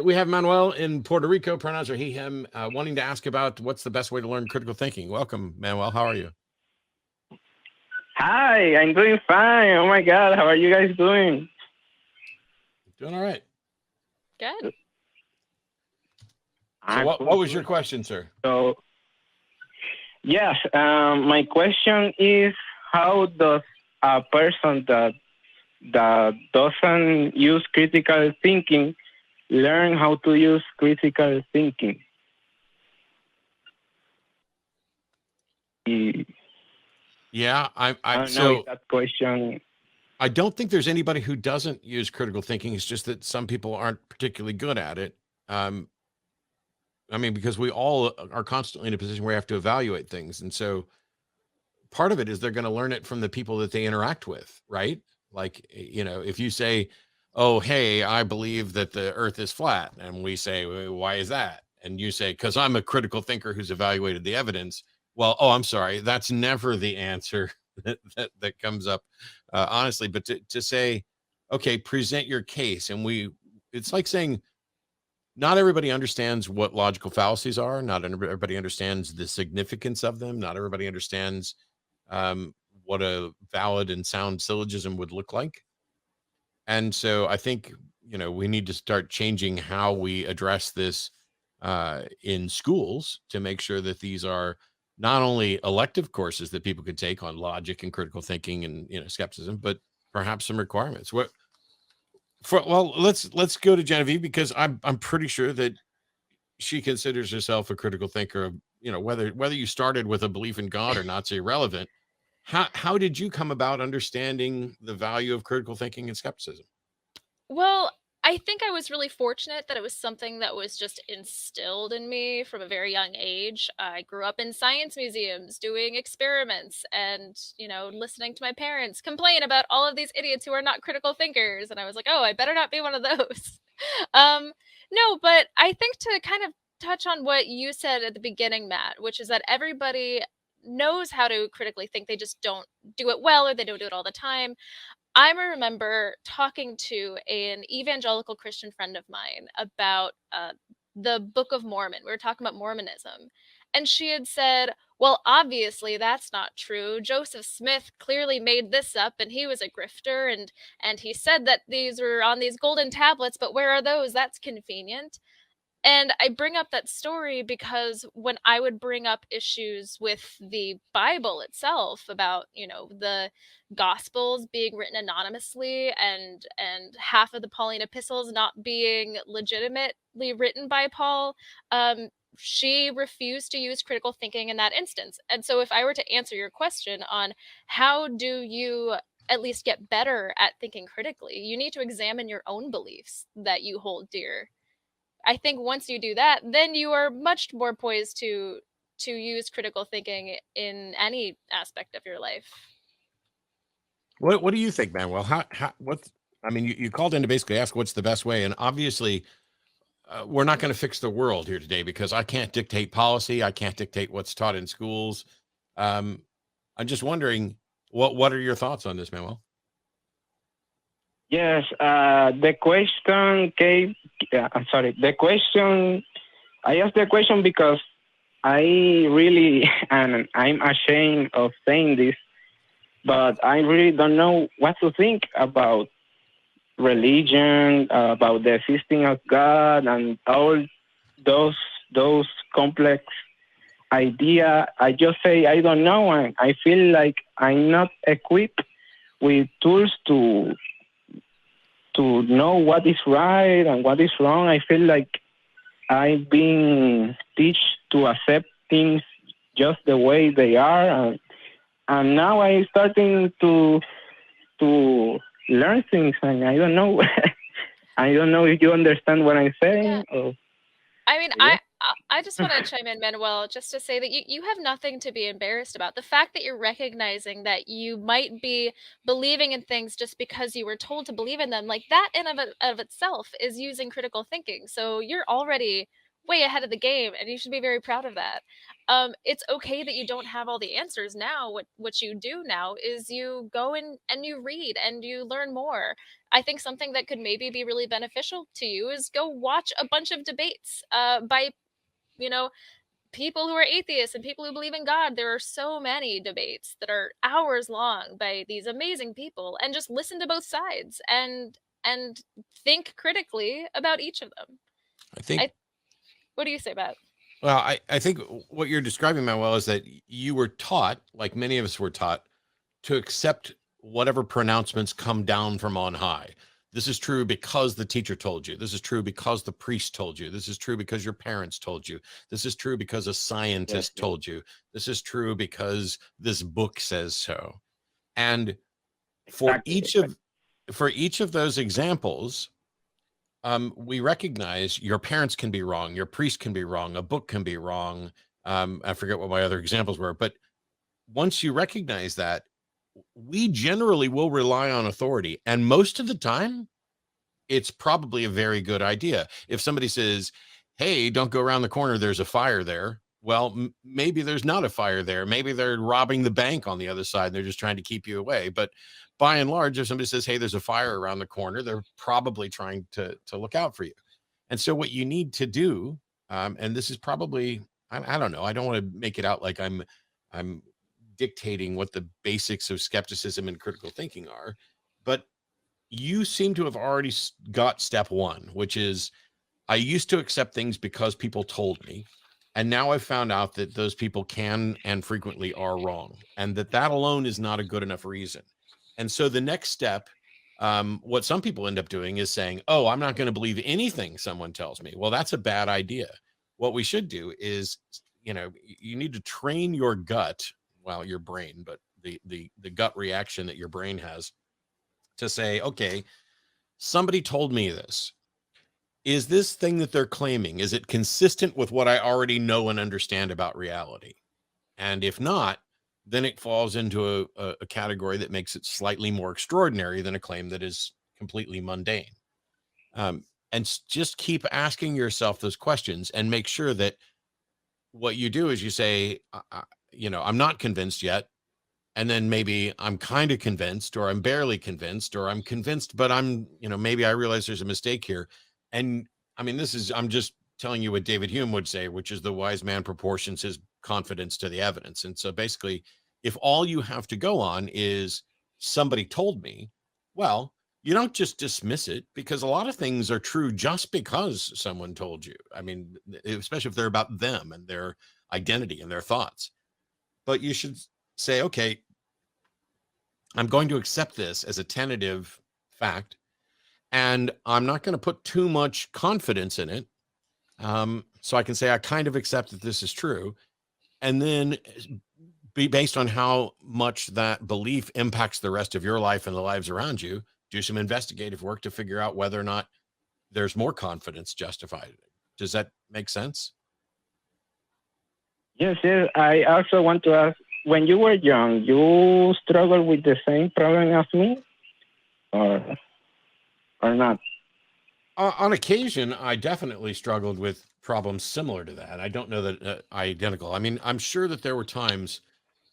We have Manuel in Puerto Rico, pronouns are he, him, wanting to ask about what's the best way to learn critical thinking. Welcome, Manuel. How are you? Hi, I'm doing fine. Oh my God, how are you guys doing? Doing all right. Good. So, what Cool, was cool. your question, sir? So, yes, my question is, how does a person that doesn't use critical thinking learn how to use critical thinking? Yeah, I don't know if so that question. I don't think there's anybody who doesn't use critical thinking. It's just that some people aren't particularly good at it. Um, I mean, because we all are constantly in a position where we have to evaluate things, and so part of it is they're going to learn it from the people that they interact with, right? Like, if you say, "Oh, hey, I believe that the Earth is flat," and we say, "Well, why is that?" And you say, "Because I'm a critical thinker who's evaluated the evidence." Well, oh, I'm sorry, that's never the answer that comes up, honestly. But to say, okay, present your case, and it's like saying, not everybody understands what logical fallacies are. Not everybody understands the significance of them. Not everybody understands um, what a valid and sound syllogism would look like. And so I think, we need to start changing how we address this in schools to make sure that these are not only elective courses that people could take on logic and critical thinking and, skepticism, but perhaps some requirements. Well, let's go to Genevieve, because I'm pretty sure that she considers herself a critical thinker of, whether you started with a belief in God or not's irrelevant. How did you come about understanding the value of critical thinking and skepticism? Well, I think I was really fortunate that it was something that was just instilled in me from a very young age. I grew up in science museums doing experiments and, listening to my parents complain about all of these idiots who are not critical thinkers. And I was like, oh, I better not be one of those. um, no, but I think to kind of touch on what you said at the beginning, Matt, which is that everybody knows how to critically think. They just don't do it well, or they don't do it all the time. I remember talking to an evangelical Christian friend of mine about the Book of Mormon. We were talking about Mormonism. And she had said, well, obviously that's not true. Joseph Smith clearly made this up, and he was a grifter, and he said that these were on these golden tablets, but where are those? That's convenient. And I bring up that story because when I would bring up issues with the Bible itself about, the Gospels being written anonymously and half of the Pauline epistles not being legitimately written by Paul, she refused to use critical thinking in that instance. And so if I were to answer your question on how do you at least get better at thinking critically, you need to examine your own beliefs that you hold dear. I think once you do that, then you are much more poised to use critical thinking in any aspect of your life. What do you think, Manuel? What's I mean, you called in to basically ask what's the best way, and obviously, we're not going to fix the world here today, because I can't dictate policy. I can't dictate what's taught in schools. Um, I'm just wondering, what are your thoughts on this, Manuel? Yes, the question came. I'm sorry. The question. I asked the question because I really, and I'm ashamed of saying this, but I really don't know what to think about religion, about the existing of God, and all those those complex idea. I just say I don't know, and I feel like I'm not equipped with tools to know what is right and what is wrong. I feel like I've been teach to accept things just the way they are, and now I'm starting to learn things, and I don't know. I don't know if you understand what I'm Yeah. saying. Or, I mean, yeah. I just want to chime in, Manuel, just to say that you have nothing to be embarrassed about. The fact that you're recognizing that you might be believing in things just because you were told to believe in them, like that in of itself is using critical thinking. So you're already way ahead of the game, and you should be very proud of that. It's okay that you don't have all the answers now. What you do now is you go and you read and you learn more. I think something that could maybe be really beneficial to you is go watch a bunch of debates by, you know, people who are atheists and people who believe in God. There are so many debates that are hours long by these amazing people, and just listen to both sides and think critically about each of them. I think, What do you say about it? well, I think what you're describing, Manuel, is that you were taught, like many of us were taught, to accept whatever pronouncements come down from on high. This is true because the teacher told you. This is true because the priest told you. This is true because your parents told you. This is true because a scientist told you. This is true because this book says so. And for each of those examples, we recognize your parents can be wrong, your priest can be wrong, a book can be wrong. I forget what my other examples were, but once you recognize that, we generally will rely on authority. And most of the time, it's probably a very good idea. If somebody says, hey, don't go around the corner, there's a fire there. Well, maybe there's not a fire there. Maybe they're robbing the bank on the other side and they're just trying to keep you away. But by and large, if somebody says, hey, there's a fire around the corner, they're probably trying to look out for you. And so what you need to do, and this is probably, I don't know, I don't want to make it out like I'm dictating what the basics of skepticism and critical thinking are, but you seem to have already got step one, which is I used to accept things because people told me. And now I've found out that those people can and frequently are wrong, and that alone is not a good enough reason. And so the next step, what some people end up doing is saying, oh, I'm not going to believe anything someone tells me. Well, that's a bad idea. What we should do is, you need to train your gut, well, your brain, but the gut reaction that your brain has to say, okay, somebody told me this. Is this thing that they're claiming, is it consistent with what I already know and understand about reality? And if not, then it falls into a category that makes it slightly more extraordinary than a claim that is completely mundane. And just keep asking yourself those questions and make sure that what you do is you say, I'm not convinced yet. And then maybe I'm kind of convinced, or I'm barely convinced, or I'm convinced, but maybe I realize there's a mistake here. And I mean, I'm just telling you what David Hume would say, which is the wise man proportions his confidence to the evidence. And so basically, if all you have to go on is somebody told me, well, you don't just dismiss it, because a lot of things are true just because someone told you. I mean, especially if they're about them and their identity and their thoughts. But you should say, okay, I'm going to accept this as a tentative fact, and I'm not going to put too much confidence in it. So I can say I kind of accept that this is true, and then be based on how much that belief impacts the rest of your life and the lives around you, do some investigative work to figure out whether or not there's more confidence justified. Does that make sense? Yes. I also want to ask, when you were young, you struggled with the same problem as me, or not? On occasion, I definitely struggled with problems similar to that. I don't know that identical. I mean, I'm sure that there were times.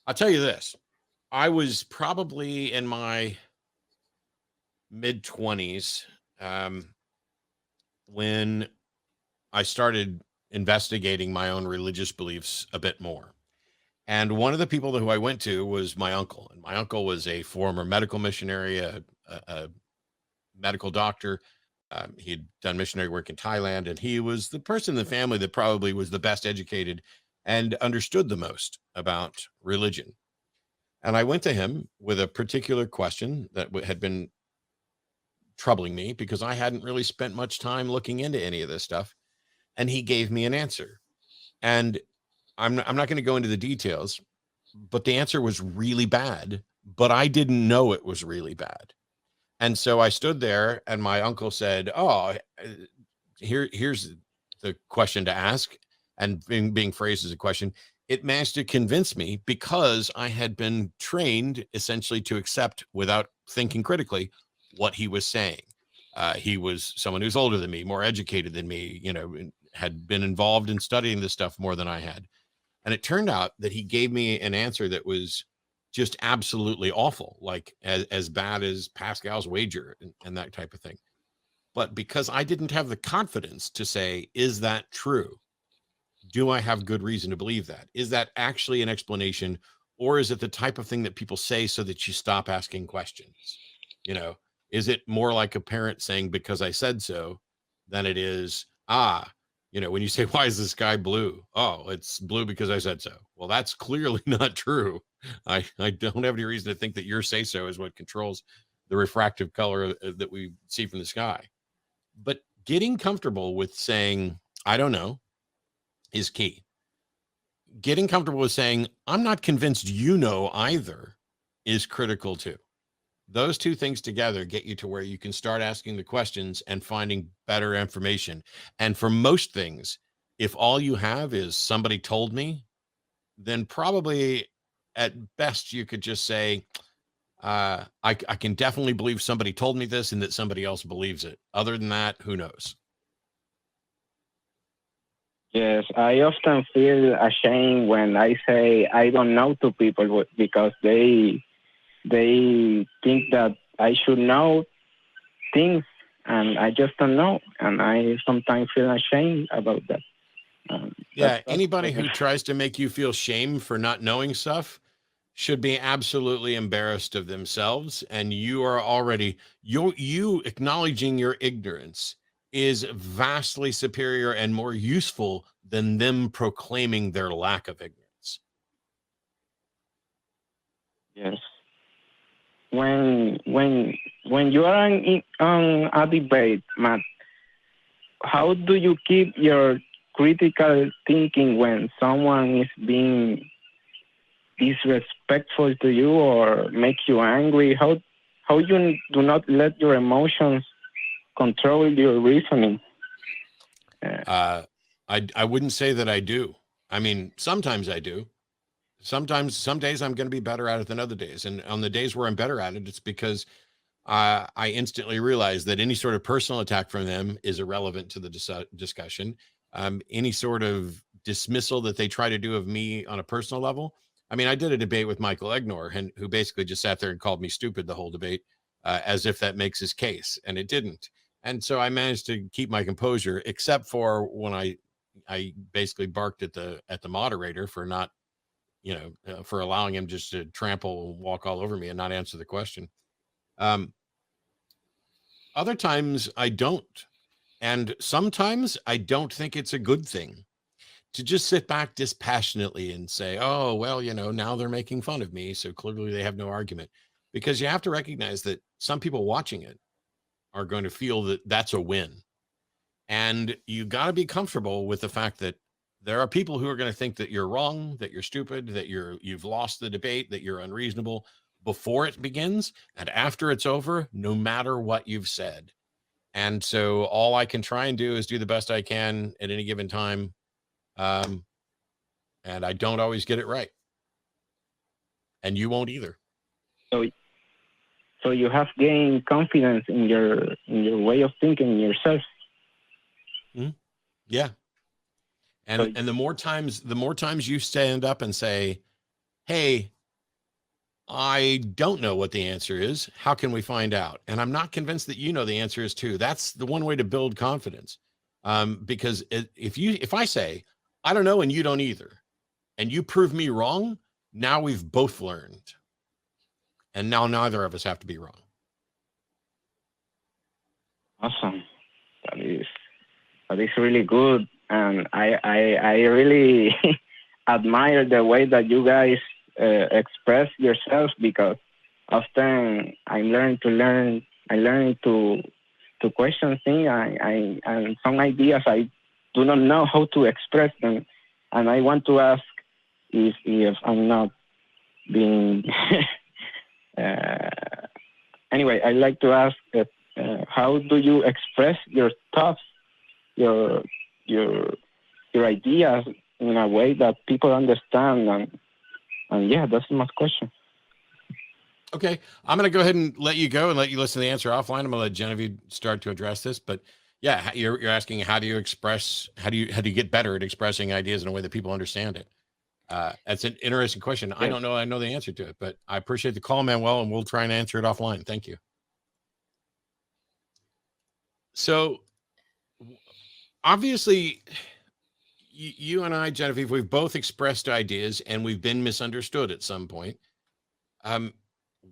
I'll tell you this. I was probably in my mid-20s when I started investigating my own religious beliefs a bit more. And one of the people who I went to was my uncle. And my uncle was a former medical missionary, a medical doctor. He'd done missionary work in Thailand, and he was the person in the family that probably was the best educated and understood the most about religion. And I went to him with a particular question that had been troubling me because I hadn't really spent much time looking into any of this stuff. And he gave me an answer. And I'm not going to go into the details, but the answer was really bad, but I didn't know it was really bad. And so I stood there and my uncle said, oh, here's the question to ask. And being phrased as a question, it managed to convince me because I had been trained essentially to accept without thinking critically what he was saying. He was someone who's older than me, more educated than me, had been involved in studying this stuff more than I had. And it turned out that he gave me an answer that was just absolutely awful, like as bad as Pascal's wager and that type of thing. But because I didn't have the confidence to say, is that true? Do I have good reason to believe that? Is that actually an explanation? Or is it the type of thing that people say so that you stop asking questions? You know, is it more like a parent saying, because I said so, than it is, you know, when you say, why is the sky blue? Oh, it's blue because I said so. Well, that's clearly not true. I don't have any reason to think that your say so is what controls the refractive color that we see from the sky. But getting comfortable with saying, I don't know, is key. Getting comfortable with saying, I'm not convinced you know either, is critical too. Those two things together get you to where you can start asking the questions and finding better information. And for most things, if all you have is somebody told me, then probably at best you could just say, I can definitely believe somebody told me this and that somebody else believes it. Other than that, who knows? Yes, I often feel ashamed when I say I don't know to people because they think that I should know things and I just don't know, and I sometimes feel ashamed about that. Yeah, anybody who tries to make you feel shame for not knowing stuff should be absolutely embarrassed of themselves, and you are already you acknowledging your ignorance is vastly superior and more useful than them proclaiming their lack of ignorance. Yes. When you are on a debate, Matt, how do you keep your critical thinking when someone is being disrespectful to you or make you angry? How you do not let your emotions control your reasoning? I wouldn't say that I do. I mean, sometimes I do. Some days I'm going to be better at it than other days. And on the days where I'm better at it, it's because I instantly realize that any sort of personal attack from them is irrelevant to the discussion. Any sort of dismissal that they try to do of me on a personal level. I mean, I did a debate with Michael Egnor, who basically just sat there and called me stupid the whole debate, as if that makes his case, and it didn't. And so I managed to keep my composure, except for when I basically barked at the moderator for not, for allowing him just to trample, walk all over me and not answer the question. Other times I don't. And sometimes I don't think it's a good thing to just sit back dispassionately and say, oh, well, now they're making fun of me, so clearly they have no argument. Because you have to recognize that some people watching it are going to feel that that's a win. And you got to be comfortable with the fact that there are people who are going to think that you're wrong, that you're stupid, that you've lost the debate, that you're unreasonable before it begins and after it's over, no matter what you've said. And so all I can try and do is do the best I can at any given time. And I don't always get it right. And you won't either. So you have gained confidence in your way of thinking yourself. Mm-hmm. Yeah. And the more times you stand up and say, hey, I don't know what the answer is. How can we find out? And I'm not convinced that you know the answer is too. That's the one way to build confidence. Because if I say, I don't know, and you don't either, and you prove me wrong, now we've both learned. And now neither of us have to be wrong. Awesome. That is really good. And I really admire the way that you guys express yourself, because often I learn to question things. And some ideas I do not know how to express them, and I want to ask if I'm not being. Anyway, I like to ask how do you express your thoughts, your ideas in a way that people understand, and yeah, that's my question. Okay, I'm going to go ahead and let you go and let you listen to the answer offline. I'm going to let Genevieve start to address this, but Yeah, you're asking how do you express, how do you get better at expressing ideas in a way that people understand it? That's an interesting question. I Yes. don't know. I know the answer to it, but I appreciate the call, Manuel, and we'll try and answer it offline. Thank you. So obviously, you and I, Genevieve, we've both expressed ideas and we've been misunderstood at some point.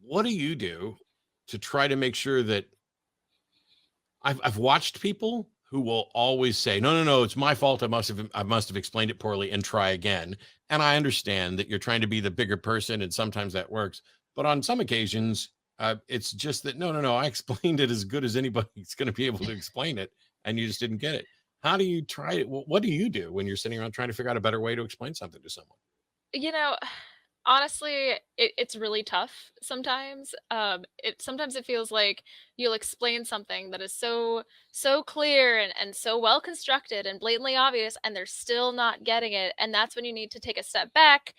What do you do to try to make sure that I've watched people who will always say, no, it's my fault. I must have explained it poorly and try again. And I understand that you're trying to be the bigger person and sometimes that works. But on some occasions, it's just that, no, I explained it as good as anybody's going to be able to explain it. And you just didn't get it. How do you try it? What do you do when you're sitting around trying to figure out a better way to explain something to someone? You know, honestly, it's really tough sometimes. Sometimes it feels like you'll explain something that is so clear and so well constructed and blatantly obvious, and they're still not getting it. And that's when you need to take a step back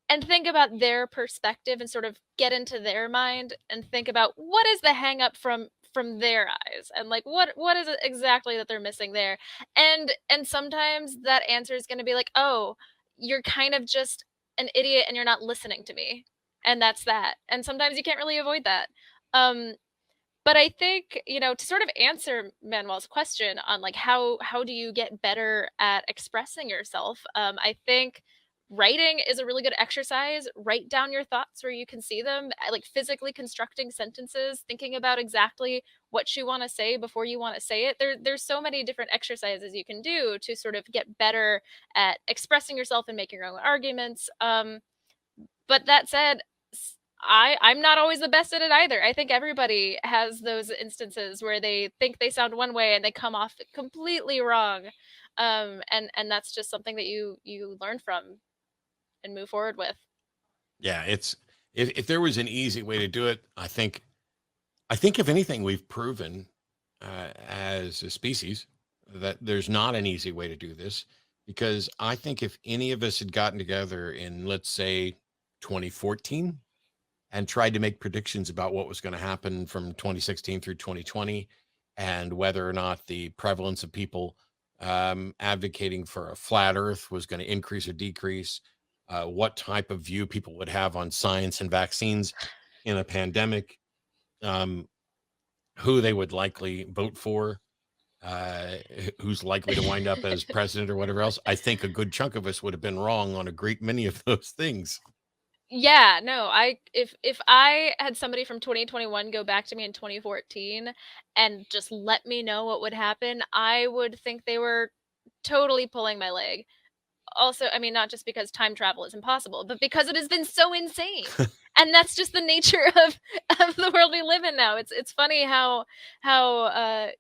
and think about their perspective and sort of get into their mind and think about what is the hang up from their eyes, and like what is it exactly that they're missing there. And sometimes that answer is going to be like, oh, you're kind of just an idiot and you're not listening to me, and that's that. And sometimes you can't really avoid that. um but I think, to sort of answer Manuel's question on like how do you get better at expressing yourself, I think writing is a really good exercise. Write down your thoughts where you can see them, like physically constructing sentences, thinking about exactly what you want to say before you want to say it. There's so many different exercises you can do to sort of get better at expressing yourself and making your own arguments. But that said, I'm not always the best at it either. I think everybody has those instances where they think they sound one way and they come off completely wrong. And that's just something that you learn from and move forward with. Yeah, it's if there was an easy way to do it, I think if anything, we've proven as a species that there's not an easy way to do this. Because I think if any of us had gotten together in, let's say, 2014 and tried to make predictions about what was going to happen from 2016 through 2020 and whether or not the prevalence of people advocating for a flat earth was going to increase or decrease, what type of view people would have on science and vaccines in a pandemic, um, who they would likely vote for, who's likely to wind up as president or whatever else. I think a good chunk of us would have been wrong on a great many of those things. Yeah, no, if I had somebody from 2021 go back to me in 2014 and just let me know what would happen, I would think they were totally pulling my leg. Also, I mean, not just because time travel is impossible, but because it has been so insane. And that's just the nature of the world we live in now. It's funny how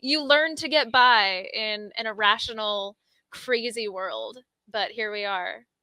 you learn to get by in a rational, crazy world, but here we are.